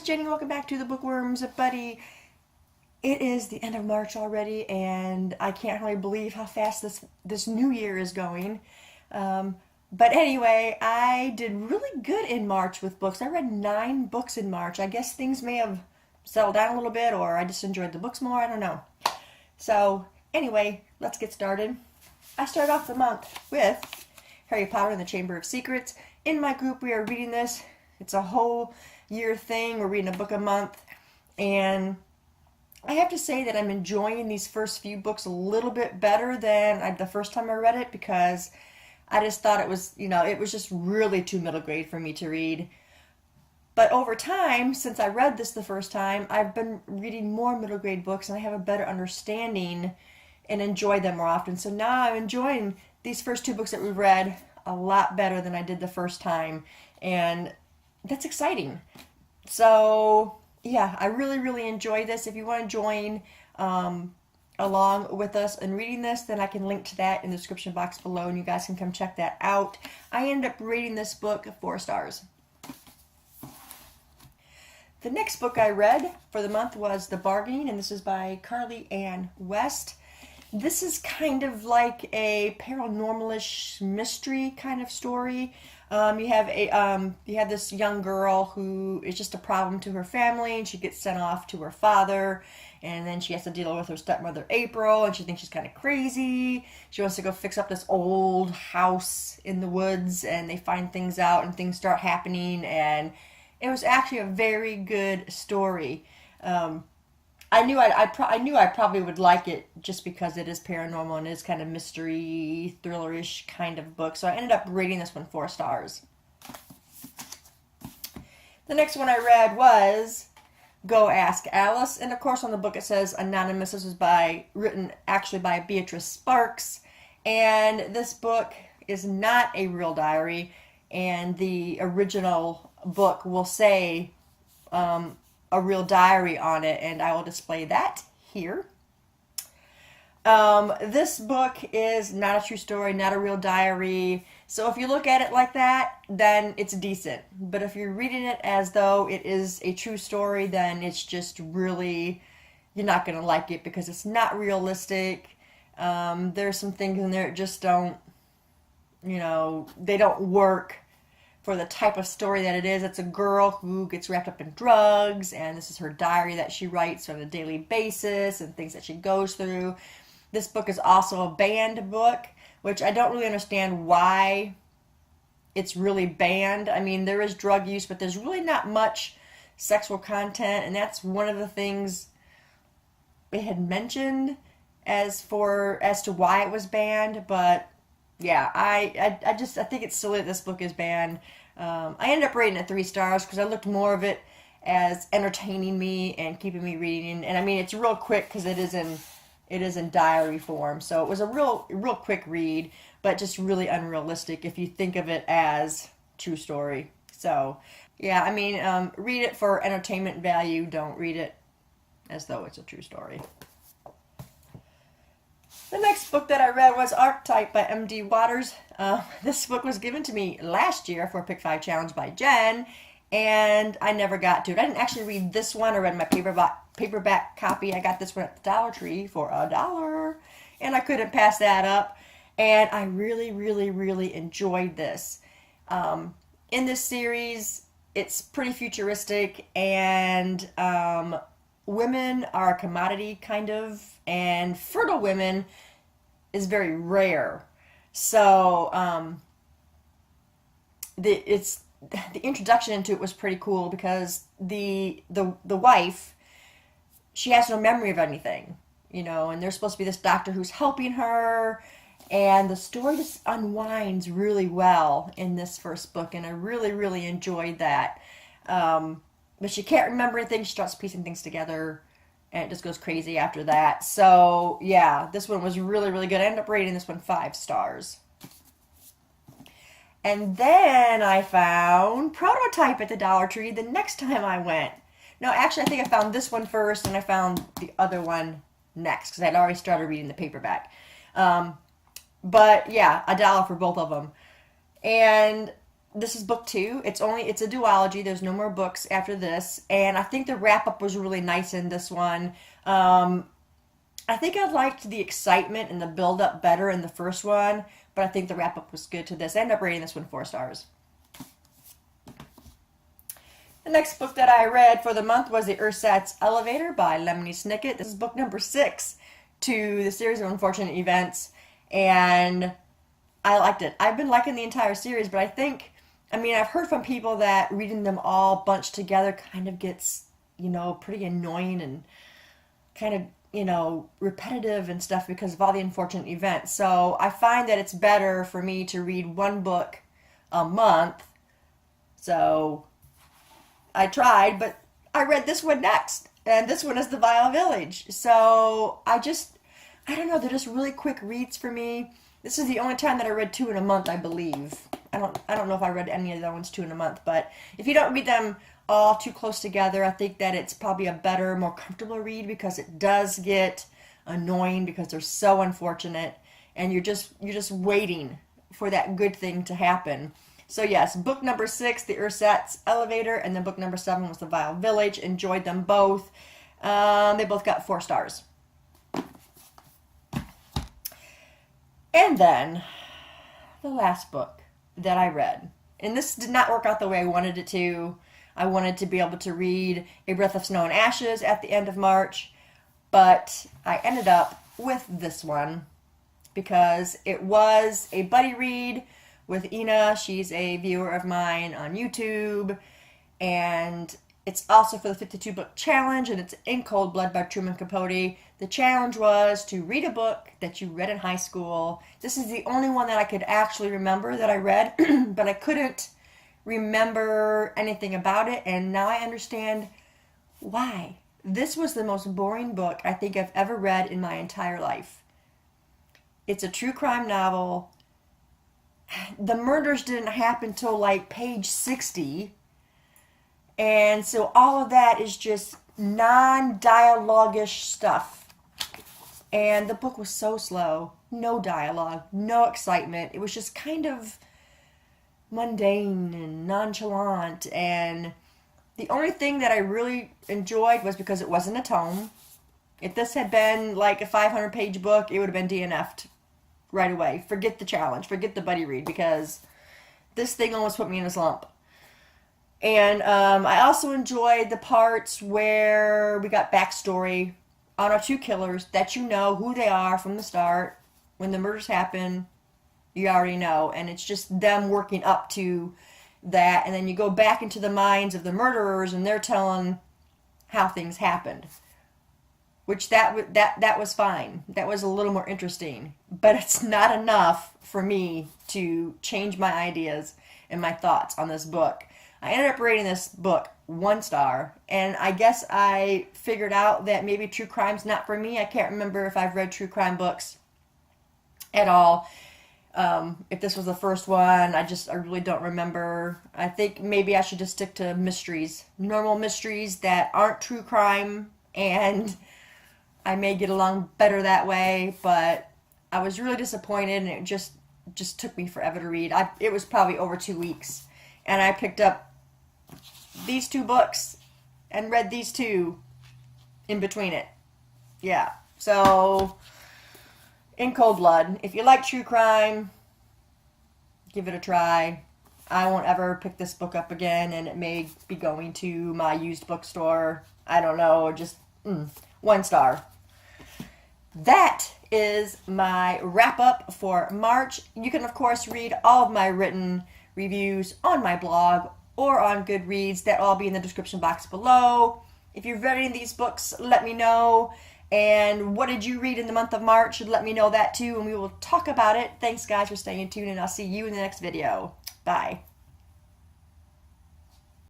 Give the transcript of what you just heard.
Jenny, welcome back to the Bookworms Buddy. It is the end of March already, and I can't really believe how fast this new year is going. But anyway, I did really good in March with books. I read 9 books in March. I guess things may have settled down a little bit, or I just enjoyed the books more. I don't know. So anyway, let's get started. I start off the month with Harry Potter and the Chamber of Secrets. In my group, we are reading this. It's a whole year thing. We're reading a book a month, and I have to say that I'm enjoying these first few books a little bit better than the first time I read it, because I just thought it was, it was just really too middle grade for me to read. But over time, since I read this the first time, I've been reading more middle grade books, and I have a better understanding and enjoy them more often. So now I'm enjoying these first 2 books that we've read a lot better than I did the first time, and that's exciting. So yeah, I really, really enjoy this. If you want to join along with us in reading this, then I can link to that in the description box below, and you guys can come check that out. I ended up rating this book 4 stars. The next book I read for the month was The Bargaining, and this is by Carly Ann West. This is kind of like a paranormal-ish mystery kind of story. You have this young girl who is just a problem to her family, and she gets sent off to her father, and then she has to deal with her stepmother April, and she thinks she's kind of crazy. She wants to go fix up this old house in the woods, and they find things out, and things start happening, and it was actually a very good story. I knew I probably would like it just because it is paranormal and it is kind of mystery, thriller-ish kind of book. So I ended up rating this one 4 stars. The next one I read was Go Ask Alice. And of course on the book it says Anonymous. This was written actually by Beatrice Sparks. And this book is not a real diary. And the original book will say a real diary on it, and I will display that here. This book is not a true story, not a real diary, so if you look at it like that, then it's decent. But if you're reading it as though it is a true story, then it's just really, you're not going to like it because it's not realistic. There's some things in there that just don't, they don't work for the type of story that it is. It's a girl who gets wrapped up in drugs, and this is her diary that she writes on a daily basis and things that she goes through. This book is also a banned book, which I don't really understand why it's really banned. I mean, there is drug use, but there's really not much sexual content, and that's one of the things it had mentioned as to why it was banned. But yeah, I think it's silly that this book is banned. I ended up rating it 3 stars because I looked more of it as entertaining me and keeping me reading. And I mean, it's real quick because it is in diary form. So it was a real quick read, but just really unrealistic if you think of it as true story. So yeah, I mean, read it for entertainment value. Don't read it as though it's a true story. The next book that I read was Archetype by M.D. Waters. This book was given to me last year for a Pick 5 Challenge by Jen, and I never got to it. I didn't actually read this one. I read my paperback copy. I got this one at the Dollar Tree for $1, and I couldn't pass that up. And I really, really, really enjoyed this. In this series, it's pretty futuristic, and women are a commodity, kind of, and fertile women is very rare. So the introduction into it was pretty cool because the wife, she has no memory of anything, and there's supposed to be this doctor who's helping her, and the story just unwinds really well in this first book, and I really, really enjoyed that. But she can't remember anything. She starts piecing things together, and it just goes crazy after that. So yeah, this one was really, really good. I ended up rating this one 5 stars. And then I found Prototype at the Dollar Tree the next time I went. No, actually, I think I found this one first, and I found the other one next because I'd already started reading the paperback. But yeah, $1 for both of them. And this is book 2. It's a duology. There's no more books after this, and I think the wrap up was really nice in this one. I think I liked the excitement and the build up better in the first one, but I think the wrap up was good to this. I ended up rating this one 4 stars. The next book that I read for the month was The Ersatz Elevator by Lemony Snicket. This is book number 6 to the series of unfortunate events, and I liked it. I've been liking the entire series, but I've heard from people that reading them all bunched together kind of gets, pretty annoying and kind of, repetitive and stuff because of all the unfortunate events. So I find that it's better for me to read one book a month. So I tried, but I read this one next. And this one is The Vile Village. So I don't know, they're just really quick reads for me. This is the only time that I read 2 in a month, I believe. I don't know if I read any of the other ones 2 in a month, but if you don't read them all too close together, I think that it's probably a better, more comfortable read because it does get annoying because they're so unfortunate and you're just waiting for that good thing to happen. So yes, book number 6, The Ersatz Elevator, and then book number 7 was The Vile Village. Enjoyed them both. They both got 4 stars. And then the last book that I read, and this did not work out the way I wanted it to. I wanted to be able to read A Breath of Snow and Ashes at the end of March, but I ended up with this one because it was a buddy read with Ina. She's a viewer of mine on YouTube, and it's also for the 52 book challenge, and it's In Cold Blood by Truman Capote. The challenge was to read a book that you read in high school. This is the only one that I could actually remember that I read, but I couldn't remember anything about it, and now I understand why. This was the most boring book I think I've ever read in my entire life. It's a true crime novel. The murders didn't happen till like page 60. And so all of that is just non-dialogue-ish stuff. And the book was so slow. No dialogue, no excitement. It was just kind of mundane and nonchalant. And the only thing that I really enjoyed was because it wasn't a tome. If this had been like a 500-page book, it would have been DNF'd right away. Forget the challenge. Forget the buddy read, because this thing almost put me in a slump. And I also enjoyed the parts where we got backstory on our 2 killers, that you know who they are from the start. When the murders happen, you already know. And it's just them working up to that. And then you go back into the minds of the murderers, and they're telling how things happened. Which that was fine. That was a little more interesting. But it's not enough for me to change my ideas and my thoughts on this book. I ended up rating this book 1 star, and I guess I figured out that maybe true crime's not for me. I can't remember if I've read true crime books at all. If this was the first one, I really don't remember. I think maybe I should just stick to mysteries, normal mysteries that aren't true crime, and I may get along better that way, but I was really disappointed, and it just took me forever to read. It was probably over 2 weeks, and I picked up these 2 books and read these 2 in between it. Yeah, so In Cold Blood. If you like true crime, give it a try. I won't ever pick this book up again, and it may be going to my used bookstore. I don't know, just 1 star. That is my wrap up for March. You can, of course, read all of my written reviews on my blog or on Goodreads. That'll all be in the description box below. If you've read any of these books, let me know. And what did you read in the month of March? Let me know that too, and we will talk about it. Thanks, guys, for staying tuned, and I'll see you in the next video. Bye.